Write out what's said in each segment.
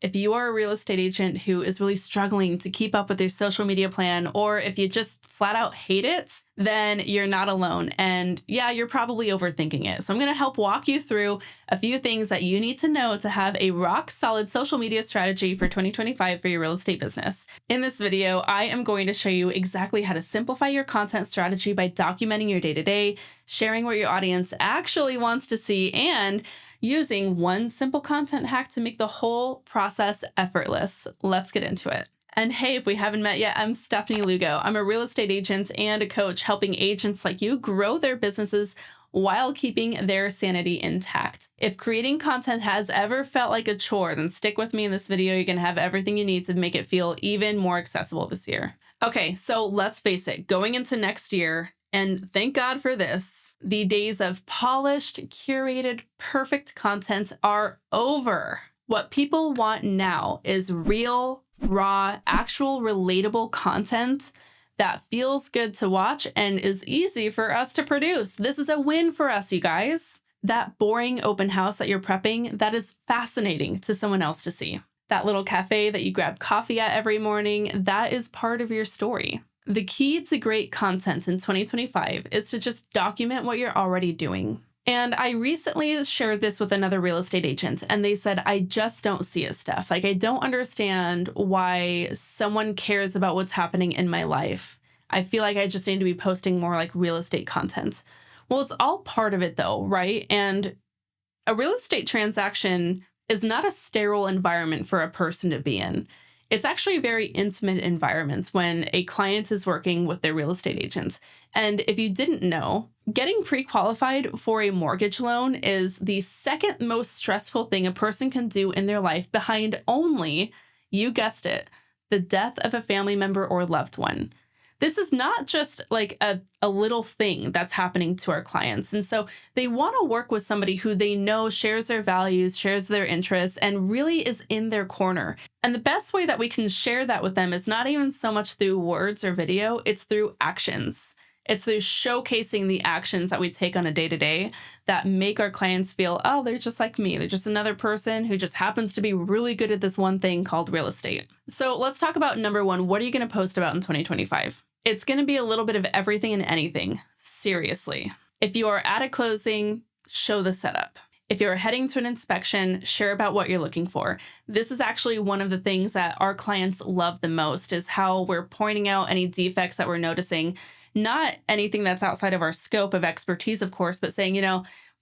If you are a real estate agent who is really struggling to keep up with your social media plan, or if you just flat out hate it, then you're not alone. And yeah, you're probably overthinking it. So I'm going to help walk you through a few things that you need to know to have a rock solid social media strategy for 2025 for your real estate business. In this video, I am going to show you exactly how to simplify your content strategy by documenting your day-to-day, sharing what your audience actually wants to see, and using one simple content hack to make the whole process effortless. Let's get into it. And hey, if we haven't met yet, I'm Stephanie Lugo. I'm a real estate agent and a coach helping agents like you grow their businesses while keeping their sanity intact. If creating content has ever felt like a chore, then stick with me in this video. You're going to have everything you need to make it feel even more accessible this year. Okay, so let's face it, going into next year, and thank God for this, the days of polished, curated, perfect content are over. What people want now is real, raw, actual relatable content that feels good to watch and is easy for us to produce. This is a win for us, you guys. That boring open house that you're prepping, that is fascinating to someone else to see. That little cafe that you grab coffee at every morning, that is part of your story. The key to great content in 2025 is to just document what you're already doing. And I recently shared this with another real estate agent, and they said, I just don't see it, Steph. Like, I don't understand why someone cares about what's happening in my life. I feel like I just need to be posting more like real estate content. Well, it's all part of it though, right? And a real estate transaction is not a sterile environment for a person to be in. It's actually a very intimate environment when a client is working with their real estate agent. And if you didn't know, getting pre-qualified for a mortgage loan is the second most stressful thing a person can do in their life, behind only, you guessed it, the death of a family member or loved one. This is not just like a little thing that's happening to our clients. And so they want to work with somebody who they know shares their values, shares their interests, and really is in their corner. And the best way that we can share that with them is not even so much through words or video, it's through actions. It's through showcasing the actions that we take on a day-to-day that make our clients feel, oh, they're just like me. They're just another person who just happens to be really good at this one thing called real estate. So let's talk about number one. What are you going to post about in 2025? It's going to be a little bit of everything and anything. Seriously. If you are at a closing, show the setup. If you're heading to an inspection, share about what you're looking for. This is actually one of the things that our clients love the most, is how we're pointing out any defects that we're noticing. Not anything that's outside of our scope of expertise, of course, but saying,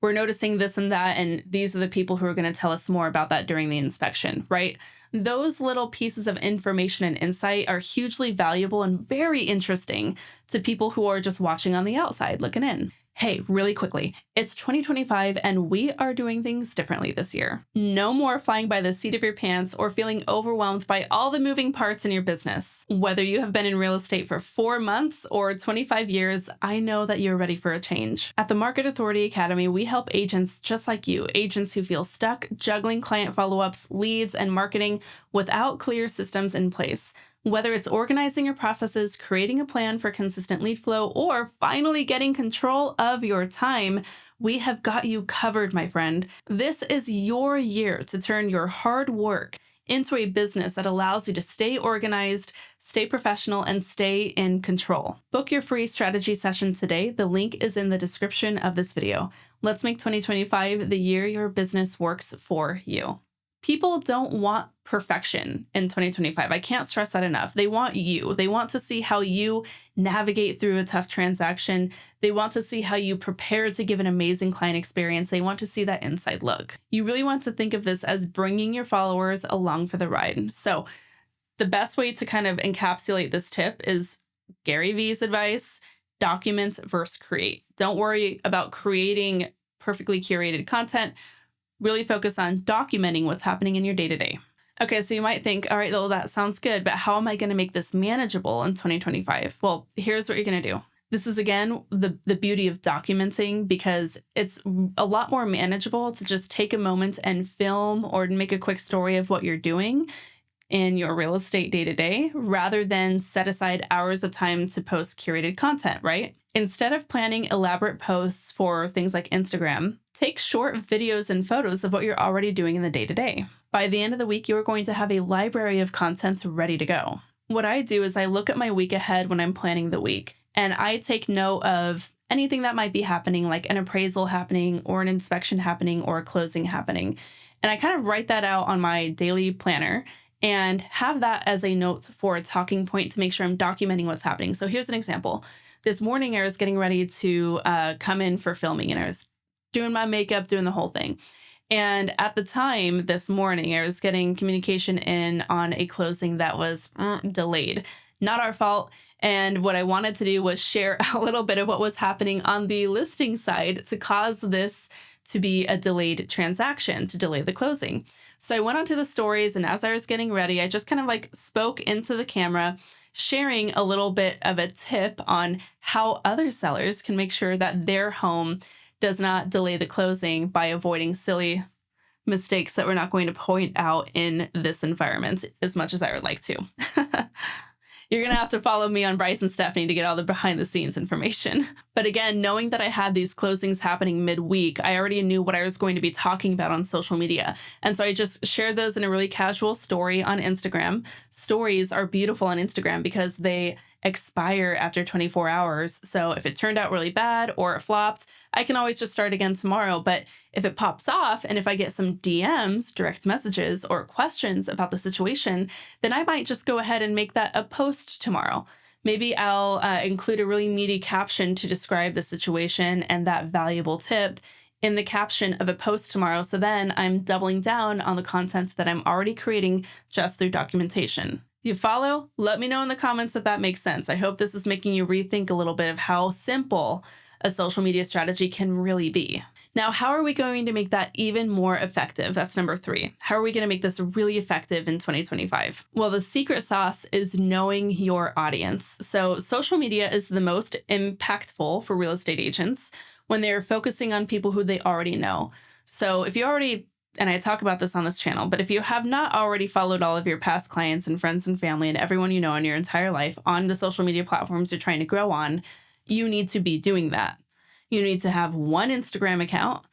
we're noticing this and that, and these are the people who are going to tell us more about that during the inspection, right? Those little pieces of information and insight are hugely valuable and very interesting to people who are just watching on the outside looking in. Hey, really quickly, it's 2025 and we are doing things differently this year. No more flying by the seat of your pants or feeling overwhelmed by all the moving parts in your business. Whether you have been in real estate for 4 months or 25 years, I know that you're ready for a change. At the Market Authority Academy, we help agents just like you, agents who feel stuck juggling client follow-ups, leads, and marketing without clear systems in place. Whether it's organizing your processes, creating a plan for consistent lead flow, or finally getting control of your time, we have got you covered, my friend. This is your year to turn your hard work into a business that allows you to stay organized, stay professional, and stay in control. Book your free strategy session today. The link is in the description of this video. Let's make 2025 the year your business works for you. People don't want perfection in 2025. I can't stress that enough. They want you. They want to see how you navigate through a tough transaction. They want to see how you prepare to give an amazing client experience. They want to see that inside look. You really want to think of this as bringing your followers along for the ride. So the best way to kind of encapsulate this tip is Gary Vee's advice: document versus create. Don't worry about creating perfectly curated content. Really focus on documenting what's happening in your day-to-day. Okay, so you might think, all right, well, that sounds good, but how am I going to make this manageable in 2025? Well, here's what you're going to do. This is, again, the beauty of documenting, because it's a lot more manageable to just take a moment and film or make a quick story of what you're doing in your real estate day-to-day, rather than set aside hours of time to post curated content, right? Instead of planning elaborate posts for things like Instagram, take short videos and photos of what you're already doing in the day-to-day. By the end of the week, you're going to have a library of content ready to go. What I do is I look at my week ahead when I'm planning the week, and I take note of anything that might be happening, like an appraisal happening or an inspection happening or a closing happening. And I kind of write that out on my daily planner and have that as a note for a talking point to make sure I'm documenting what's happening. So here's an example. This morning, I was getting ready to come in for filming, and I was doing my makeup, doing the whole thing. And at the time this morning, I was getting communication in on a closing that was delayed. Not our fault. And what I wanted to do was share a little bit of what was happening on the listing side to cause this to be a delayed transaction, to delay the closing. So I went onto the stories, and as I was getting ready, I just kind of like spoke into the camera, sharing a little bit of a tip on how other sellers can make sure that their home does not delay the closing by avoiding silly mistakes that we're not going to point out in this environment as much as I would like to. You're going to have to follow me on Bryce and Stephanie to get all the behind the scenes information. But again, knowing that I had these closings happening midweek, I already knew what I was going to be talking about on social media. And so I just shared those in a really casual story on Instagram. Stories are beautiful on Instagram because they expire after 24 hours. So if it turned out really bad or it flopped, I can always just start again tomorrow. But if it pops off and if I get some DMs, direct messages, or questions about the situation, then I might just go ahead and make that a post tomorrow. Maybe I'll include a really meaty caption to describe the situation and that valuable tip in the caption of a post tomorrow. So then I'm doubling down on the content that I'm already creating just through documentation. You follow? Let me know in the comments if that makes sense. I hope this is making you rethink a little bit of how simple a social media strategy can really be. Now, how are we going to make that even more effective? That's number 3. How are we going to make this really effective in 2025? Well, the secret sauce is knowing your audience. So social media is the most impactful for real estate agents when they're focusing on people who they already know. So if you already, and I talk about this on this channel, but if you have not already followed all of your past clients and friends and family and everyone you know in your entire life on the social media platforms you're trying to grow on, you need to be doing that. You need to have one Instagram account,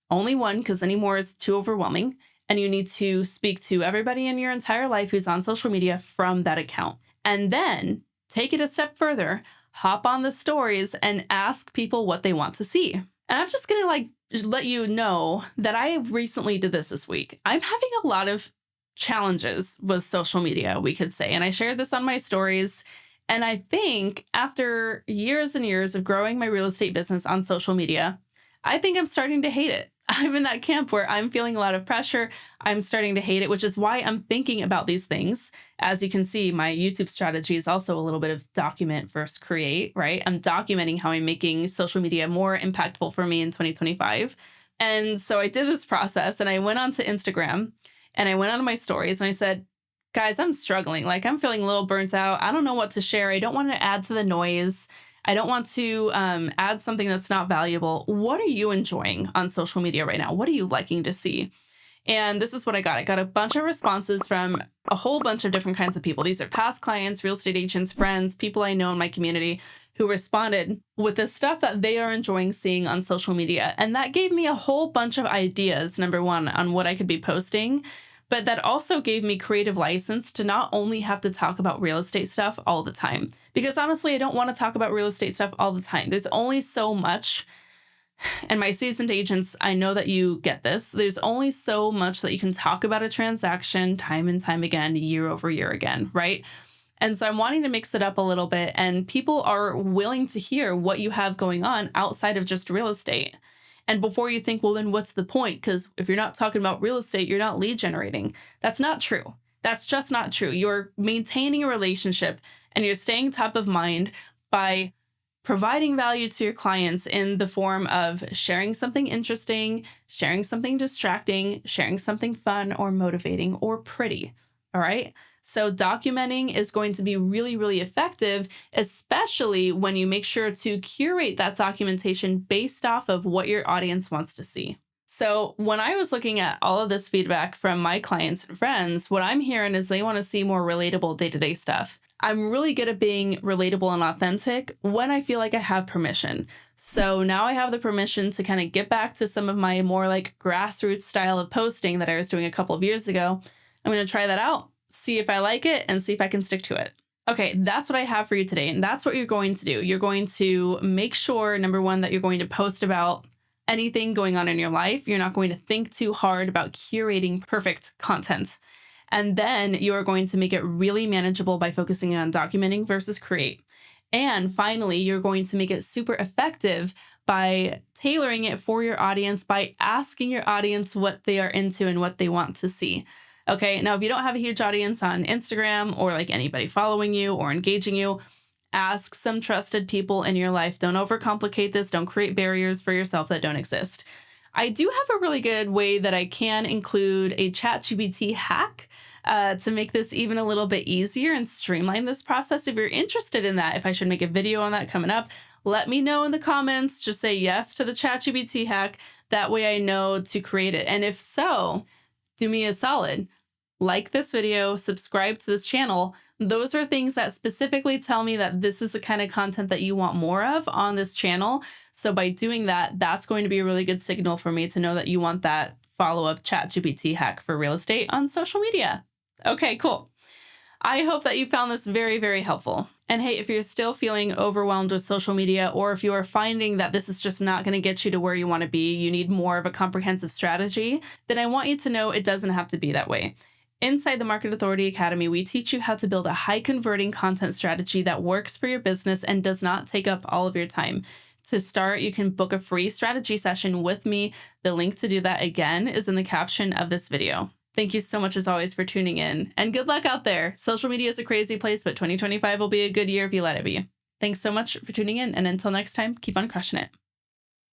only one, because any more is too overwhelming. And you need to speak to everybody in your entire life who's on social media from that account. And then take it a step further, hop on the stories and ask people what they want to see. And I'm just going to let you know that I recently did this week. I'm having a lot of challenges with social media, we could say. And I shared this on my stories. And I think after years and years of growing my real estate business on social media, I think I'm starting to hate it. I'm in that camp where I'm feeling a lot of pressure. I'm starting to hate it, which is why I'm thinking about these things. As you can see, my YouTube strategy is also a little bit of document versus create, right? I'm documenting how I'm making social media more impactful for me in 2025. And so I did this process and I went onto Instagram and I went onto my stories and I said, guys, I'm struggling. I'm feeling a little burnt out. I don't know what to share. I don't want to add to the noise. I don't want to add something that's not valuable. What are you enjoying on social media right now? What are you liking to see? And this is what I got. I got a bunch of responses from a whole bunch of different kinds of people. These are past clients, real estate agents, friends, people I know in my community who responded with the stuff that they are enjoying seeing on social media. And that gave me a whole bunch of ideas, number one, on what I could be posting. But that also gave me creative license to not only have to talk about real estate stuff all the time, because honestly, I don't want to talk about real estate stuff all the time. There's only so much. And my seasoned agents, I know that you get this. There's only so much that you can talk about a transaction time and time again, year over year again, right? And so I'm wanting to mix it up a little bit, and people are willing to hear what you have going on outside of just real estate. And before you think, well, then what's the point? Because if you're not talking about real estate, you're not lead generating. That's not true. That's just not true. You're maintaining a relationship and you're staying top of mind by providing value to your clients in the form of sharing something interesting, sharing something distracting, sharing something fun or motivating or pretty. All right. So documenting is going to be really, really effective, especially when you make sure to curate that documentation based off of what your audience wants to see. So when I was looking at all of this feedback from my clients and friends, what I'm hearing is they want to see more relatable day-to-day stuff. I'm really good at being relatable and authentic when I feel like I have permission. So now I have the permission to kind of get back to some of my more like grassroots style of posting that I was doing a couple of years ago. I'm going to try that out, see if I like it, and see if I can stick to it. Okay, that's what I have for you today. And that's what you're going to do. You're going to make sure, number one, that you're going to post about anything going on in your life. You're not going to think too hard about curating perfect content. And then you are going to make it really manageable by focusing on documenting versus create. And finally, you're going to make it super effective by tailoring it for your audience, by asking your audience what they are into and what they want to see. Okay, now if you don't have a huge audience on Instagram or like anybody following you or engaging you, ask some trusted people in your life. Don't overcomplicate this. Don't create barriers for yourself that don't exist. I do have a really good way that I can include a ChatGPT hack to make this even a little bit easier and streamline this process. If you're interested in that, if I should make a video on that coming up, let me know in the comments. Just say yes to the ChatGPT hack. That way I know to create it. And if so, do me a solid. Like this video, subscribe to this channel. Those are things that specifically tell me that this is the kind of content that you want more of on this channel. So by doing that, that's going to be a really good signal for me to know that you want that follow-up ChatGPT hack for real estate on social media. Okay, cool. I hope that you found this very, very helpful. And hey, if you're still feeling overwhelmed with social media, or if you are finding that this is just not going to get you to where you want to be, you need more of a comprehensive strategy, then I want you to know it doesn't have to be that way. Inside the Market Authority Academy, we teach you how to build a high converting content strategy that works for your business and does not take up all of your time. To start, you can book a free strategy session with me. The link to do that again is in the caption of this video. Thank you so much as always for tuning in, and good luck out there. Social media is a crazy place, but 2025 will be a good year if you let it be. Thanks so much for tuning in, and until next time, keep on crushing it.